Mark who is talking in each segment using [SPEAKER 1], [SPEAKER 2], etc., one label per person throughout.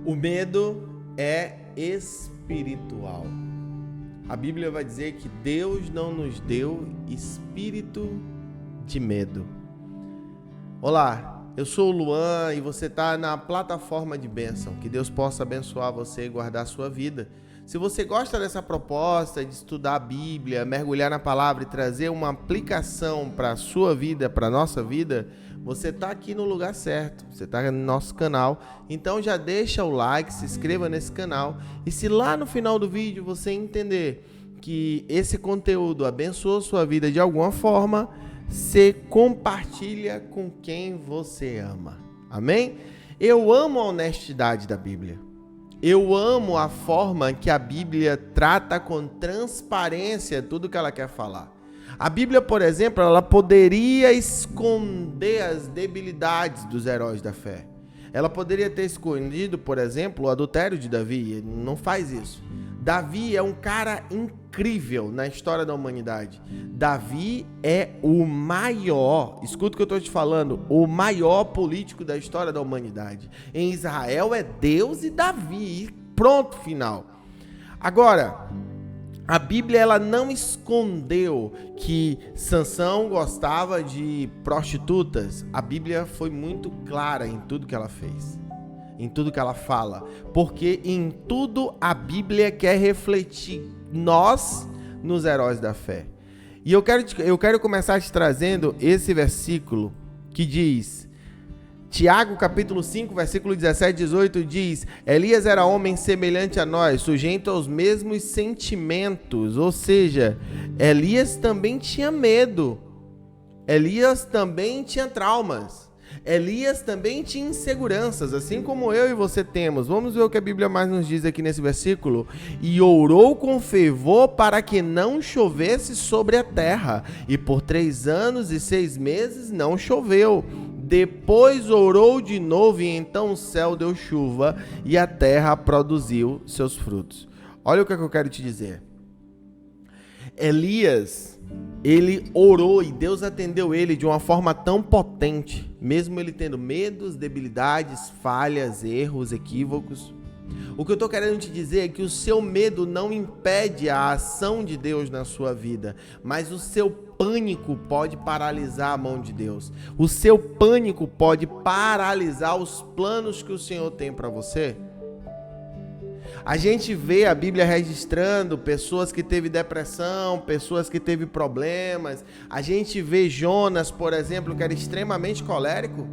[SPEAKER 1] O medo é espiritual. A Bíblia vai dizer que Deus não nos deu espírito de medo. Olá, eu sou o Luan e você está na plataforma de bênção. Que Deus possa abençoar você e guardar a sua vida. Se você gosta dessa proposta de estudar a Bíblia, mergulhar na palavra e trazer uma aplicação para a sua vida, para a nossa vida, você está aqui no lugar certo, você está no nosso canal. Então já deixa o like, se inscreva nesse canal. E se lá no final do vídeo você entender que esse conteúdo abençoou sua vida de alguma forma, você compartilha com quem você ama. Amém? Eu amo a honestidade da Bíblia. Eu amo a forma que a Bíblia trata com transparência tudo que ela quer falar. A Bíblia, por exemplo, ela poderia esconder as debilidades dos heróis da fé. Ela poderia ter escondido, por exemplo, o adultério de Davi. Ele não faz isso. Davi é um cara incrível na história da humanidade. Davi é o maior, escuta o que eu estou te falando, o maior político da história da humanidade. Em Israel é Deus e Davi. Pronto, final. Agora, a Bíblia ela não escondeu que Sansão gostava de prostitutas. A Bíblia foi muito clara em tudo que ela fez, em tudo que ela fala, porque em tudo a Bíblia quer refletir nós nos heróis da fé. E eu quero começar te trazendo esse versículo que diz, Tiago capítulo 5, versículo 17 e 18 diz: Elias era homem semelhante a nós, sujeito aos mesmos sentimentos, ou seja, Elias também tinha medo, Elias também tinha traumas, Elias também tinha inseguranças, assim como eu e você temos. Vamos ver o que a Bíblia mais nos diz aqui nesse versículo. E orou com fervor para que não chovesse sobre a terra, e por 3 anos e 6 meses não choveu. Depois orou de novo e então o céu deu chuva e a terra produziu seus frutos. Olha o que eu quero te dizer. Elias, ele orou e Deus atendeu ele de uma forma tão potente, mesmo ele tendo medos, debilidades, falhas, erros, equívocos. O que eu estou querendo te dizer é que o seu medo não impede a ação de Deus na sua vida, mas o seu pânico pode paralisar a mão de Deus. O seu pânico pode paralisar os planos que o Senhor tem para você. A gente vê a Bíblia registrando pessoas que teve depressão, pessoas que teve problemas. A gente vê Jonas, por exemplo, que era extremamente colérico.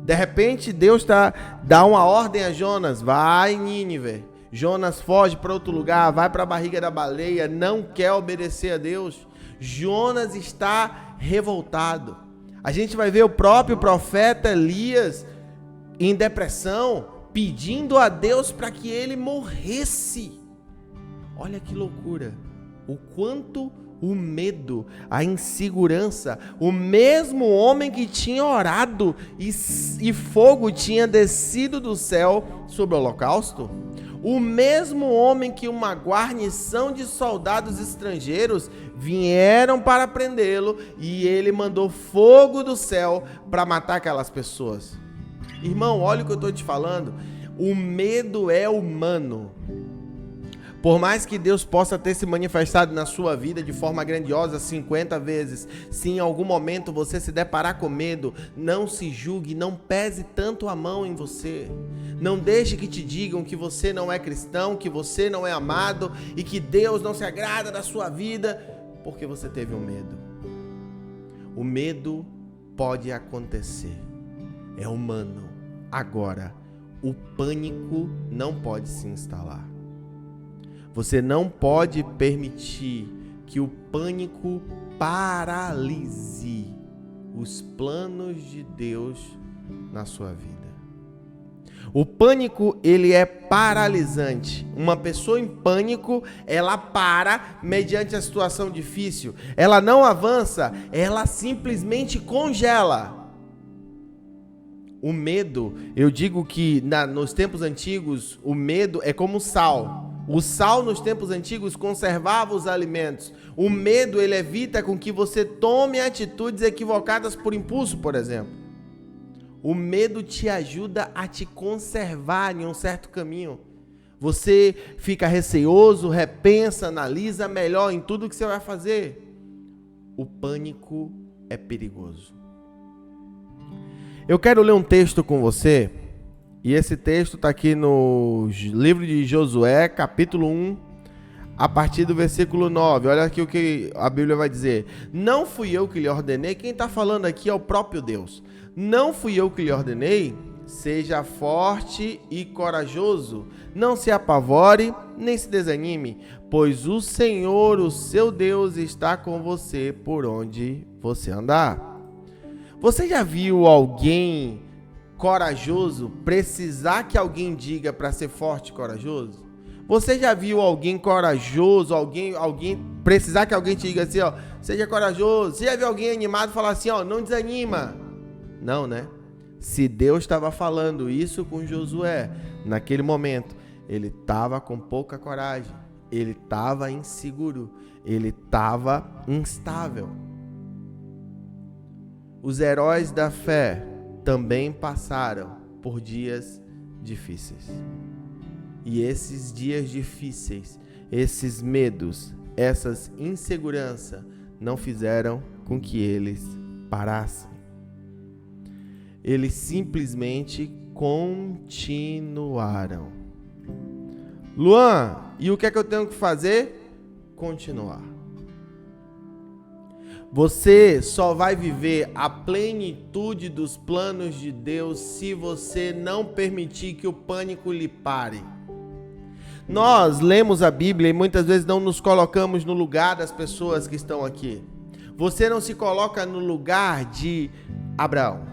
[SPEAKER 1] De repente, Deus dá uma ordem a Jonas, vai em Nínive. Jonas foge para outro lugar, vai para a barriga da baleia, não quer obedecer a Deus. Jonas está revoltado. A gente vai ver o próprio profeta Elias em depressão, pedindo a Deus para que ele morresse. Olha que loucura. O quanto o medo, a insegurança, o mesmo homem que tinha orado e fogo tinha descido do céu sobre o holocausto, o mesmo homem que uma guarnição de soldados estrangeiros vieram para prendê-lo e ele mandou fogo do céu para matar aquelas pessoas. Irmão, olha o que eu estou te falando. O medo é humano. Por mais que Deus possa ter se manifestado na sua vida de forma grandiosa 50 vezes, se em algum momento você se deparar com medo, não se julgue, não pese tanto a mão em você. Não deixe que te digam que você não é cristão, que você não é amado e que Deus não se agrada da sua vida porque você teve um medo. O medo pode acontecer, é humano. Agora, o pânico não pode se instalar. Você não pode permitir que o pânico paralise os planos de Deus na sua vida. O pânico, ele é paralisante. Uma pessoa em pânico, ela para mediante a situação difícil. Ela não avança, ela simplesmente congela. O medo, eu digo que nos tempos antigos, o medo é como sal. O sal nos tempos antigos conservava os alimentos. O medo, ele evita com que você tome atitudes equivocadas por impulso, por exemplo. O medo te ajuda a te conservar em um certo caminho. Você fica receoso, repensa, analisa melhor em tudo que você vai fazer. O pânico é perigoso. Eu quero ler um texto com você, e esse texto está aqui no livro de Josué, capítulo 1, a partir do versículo 9. Olha aqui o que a Bíblia vai dizer. Não fui eu que lhe ordenei, quem está falando aqui é o próprio Deus. Não fui eu que lhe ordenei, seja forte e corajoso, não se apavore, nem se desanime, pois o Senhor, o seu Deus, está com você por onde você andar. Você já viu alguém corajoso precisar que alguém diga para ser forte e corajoso? Você já viu alguém corajoso, alguém precisar que alguém te diga assim, ó, seja corajoso? Você já viu alguém animado falar assim, ó, não desanima? Não, né? Se Deus estava falando isso com Josué, naquele momento, ele estava com pouca coragem, ele estava inseguro, ele estava instável. Os heróis da fé também passaram por dias difíceis. E esses dias difíceis, esses medos, essas inseguranças não fizeram com que eles parassem. Eles simplesmente continuaram. Luan, e o que é que eu tenho que fazer? Continuar. Você só vai viver a plenitude dos planos de Deus se você não permitir que o pânico lhe pare. Nós lemos a Bíblia e muitas vezes não nos colocamos no lugar das pessoas que estão aqui. Você não se coloca no lugar de Abraão.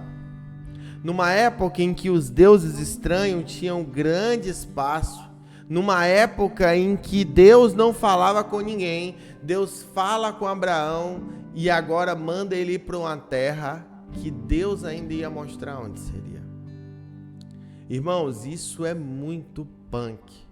[SPEAKER 1] Numa época em que os deuses estranhos tinham grande espaço, numa época em que Deus não falava com ninguém, Deus fala com Abraão e agora manda ele ir para uma terra que Deus ainda ia mostrar onde seria. Irmãos, isso é muito punk.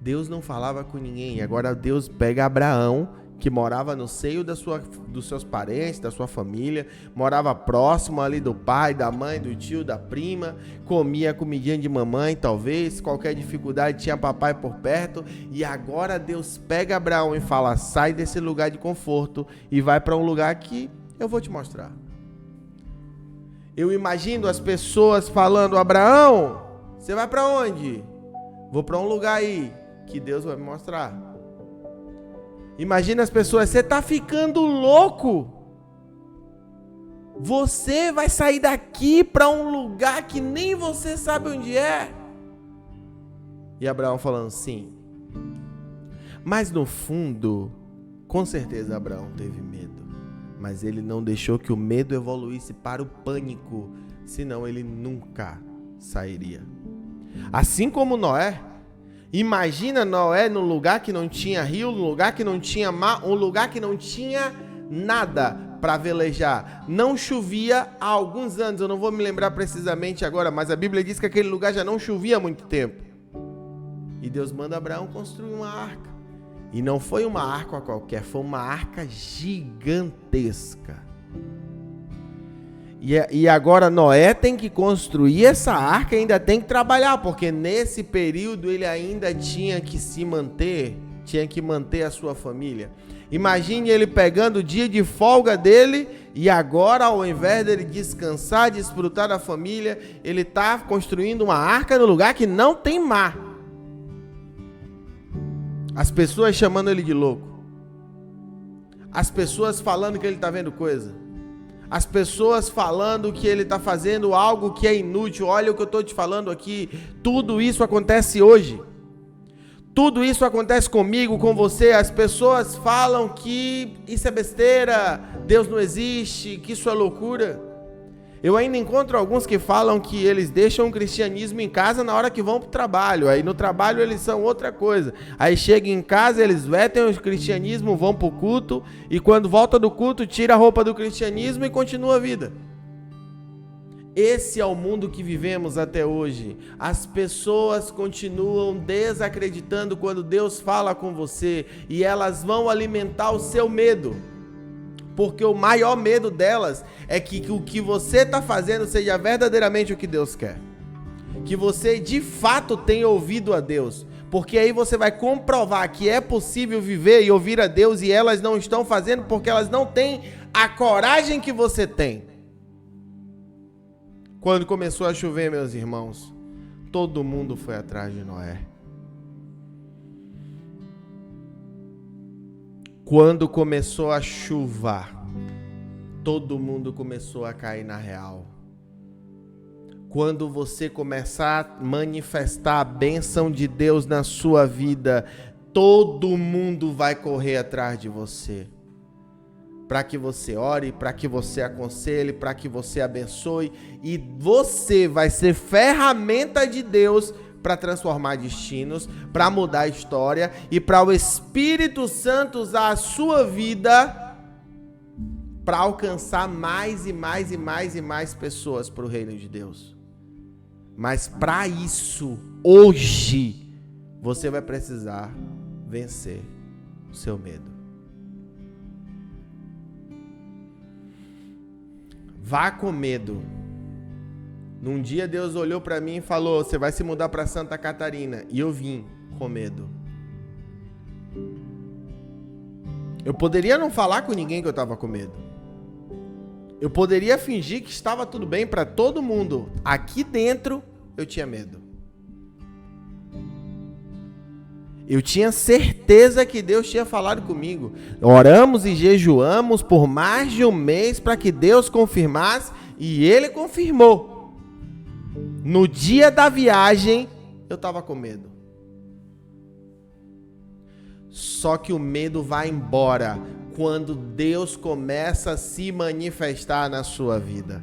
[SPEAKER 1] Deus não falava com ninguém, agora Deus pega Abraão, que morava no seio dos seus parentes, da sua família, morava próximo ali do pai, da mãe, do tio, da prima, comia comidinha de mamãe, talvez, qualquer dificuldade tinha papai por perto, e agora Deus pega Abraão e fala, sai desse lugar de conforto e vai para um lugar que eu vou te mostrar. Eu imagino as pessoas falando, Abraão, você vai para onde? Vou para um lugar aí que Deus vai me mostrar. Imagina as pessoas, você tá ficando louco? Você vai sair daqui para um lugar que nem você sabe onde é? E Abraão falando sim. Mas no fundo, com certeza Abraão teve medo. Mas ele não deixou que o medo evoluísse para o pânico, senão ele nunca sairia. Assim como Noé. Imagina Noé num lugar que não tinha rio, num lugar que não tinha mar, um lugar que não tinha nada para velejar. Não chovia há alguns anos, eu não vou me lembrar precisamente agora, mas a Bíblia diz que aquele lugar já não chovia há muito tempo. E Deus manda Abraão construir uma arca. E não foi uma arca qualquer, foi uma arca gigantesca. E agora Noé tem que construir essa arca e ainda tem que trabalhar, porque nesse período ele ainda tinha que se manter, tinha que manter a sua família. Imagine ele pegando o dia de folga dele e agora, ao invés dele descansar, desfrutar da família, ele está construindo uma arca no lugar que não tem mar. As pessoas chamando ele de louco. As pessoas falando que ele está vendo coisa. As pessoas falando que ele está fazendo algo que é inútil. Olha o que eu estou te falando aqui. Tudo isso acontece hoje. Tudo isso acontece comigo, com você. As pessoas falam que isso é besteira, Deus não existe, que isso é loucura. Eu ainda encontro alguns que falam que eles deixam o cristianismo em casa na hora que vão para o trabalho. Aí no trabalho eles são outra coisa. Aí chegam em casa, eles vetem o cristianismo, vão para o culto. E quando volta do culto, tira a roupa do cristianismo e continua a vida. Esse é o mundo que vivemos até hoje. As pessoas continuam desacreditando quando Deus fala com você. E elas vão alimentar o seu medo. Porque o maior medo delas é que o que você está fazendo seja verdadeiramente o que Deus quer. Que você de fato tenha ouvido a Deus. Porque aí você vai comprovar que é possível viver e ouvir a Deus e elas não estão fazendo porque elas não têm a coragem que você tem. Quando começou a chover, meus irmãos, todo mundo foi atrás de Noé. Quando começou a chuvar, todo mundo começou a cair na real. Quando você começar a manifestar a bênção de Deus na sua vida, todo mundo vai correr atrás de você. Para que você ore, para que você aconselhe, para que você abençoe. E você vai ser ferramenta de Deus para transformar destinos, para mudar a história e para o Espírito Santo usar a sua vida para alcançar mais e mais e mais e mais pessoas para o reino de Deus. Mas para isso, hoje, você vai precisar vencer o seu medo. Vá com medo. Num dia Deus olhou para mim e falou: você vai se mudar para Santa Catarina. E eu vim com medo. Eu poderia não falar com ninguém que eu estava com medo. Eu poderia fingir que estava tudo bem para todo mundo. Aqui dentro eu tinha medo. Eu tinha certeza que Deus tinha falado comigo. Oramos e jejuamos por mais de um mês para que Deus confirmasse. E Ele confirmou. No dia da viagem, eu estava com medo. Só que o medo vai embora quando Deus começa a se manifestar na sua vida.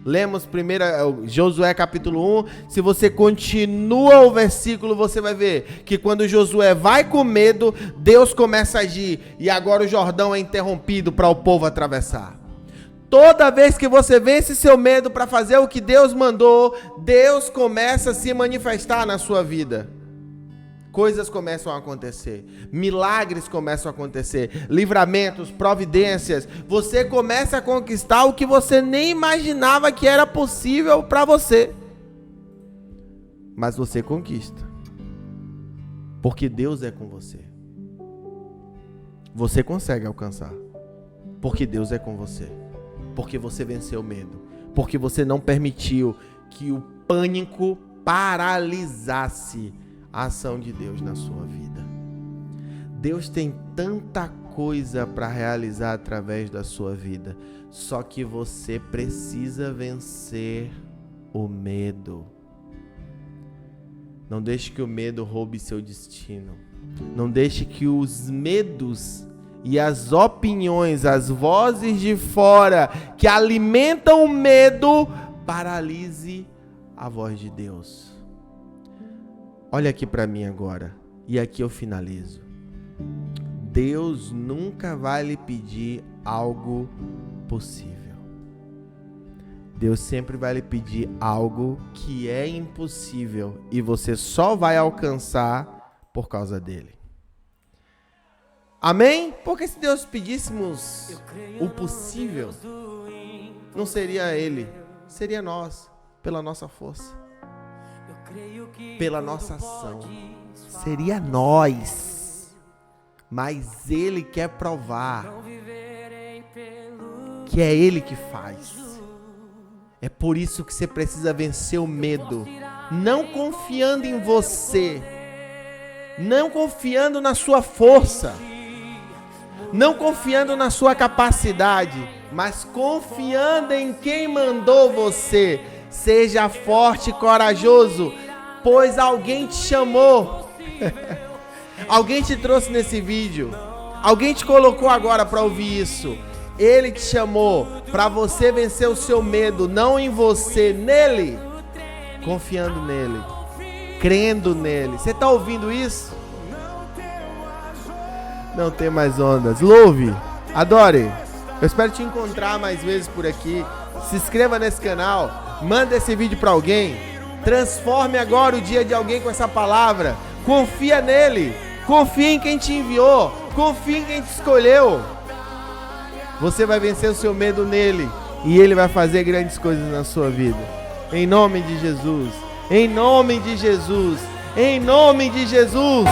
[SPEAKER 1] Lemos primeiro Josué capítulo 1. Se você continua o versículo, você vai ver que quando Josué vai com medo, Deus começa a agir. E agora o Jordão é interrompido para o povo atravessar. Toda vez que você vence seu medo para fazer o que Deus mandou, Deus começa a se manifestar na sua vida. Coisas começam a acontecer, milagres começam a acontecer, livramentos, providências. Você começa a conquistar o que você nem imaginava que era possível para você. Mas você conquista, porque Deus é com você. Você consegue alcançar, porque Deus é com você. Porque você venceu o medo. Porque você não permitiu que o pânico paralisasse a ação de Deus na sua vida. Deus tem tanta coisa para realizar através da sua vida. Só que você precisa vencer o medo. Não deixe que o medo roube seu destino. Não deixe que os medos e as opiniões, as vozes de fora que alimentam o medo, paralise a voz de Deus. Olha aqui para mim agora, e aqui eu finalizo. Deus nunca vai lhe pedir algo possível. Deus sempre vai lhe pedir algo que é impossível e você só vai alcançar por causa dele. Amém? Porque se Deus pedíssemos o possível, não seria Ele, seria nós, pela nossa força, pela nossa ação. Seria nós. Mas Ele quer provar que é Ele que faz. É por isso que você precisa vencer o medo, não confiando em você, não confiando na sua força, não confiando na sua capacidade, mas confiando em quem mandou você. Seja forte e corajoso, pois alguém te chamou. Alguém te trouxe nesse vídeo. Alguém te colocou agora para ouvir isso. Ele te chamou para você vencer o seu medo, não em você, nele. Confiando nele, crendo nele. Você está ouvindo isso? Não tem mais ondas. Louve, adore. Eu espero te encontrar mais vezes por aqui. Se inscreva nesse canal. Manda esse vídeo para alguém. Transforme agora o dia de alguém com essa palavra. Confia nele. Confia em quem te enviou. Confia em quem te escolheu. Você vai vencer o seu medo nele e ele vai fazer grandes coisas na sua vida. Em nome de Jesus. Em nome de Jesus. Em nome de Jesus.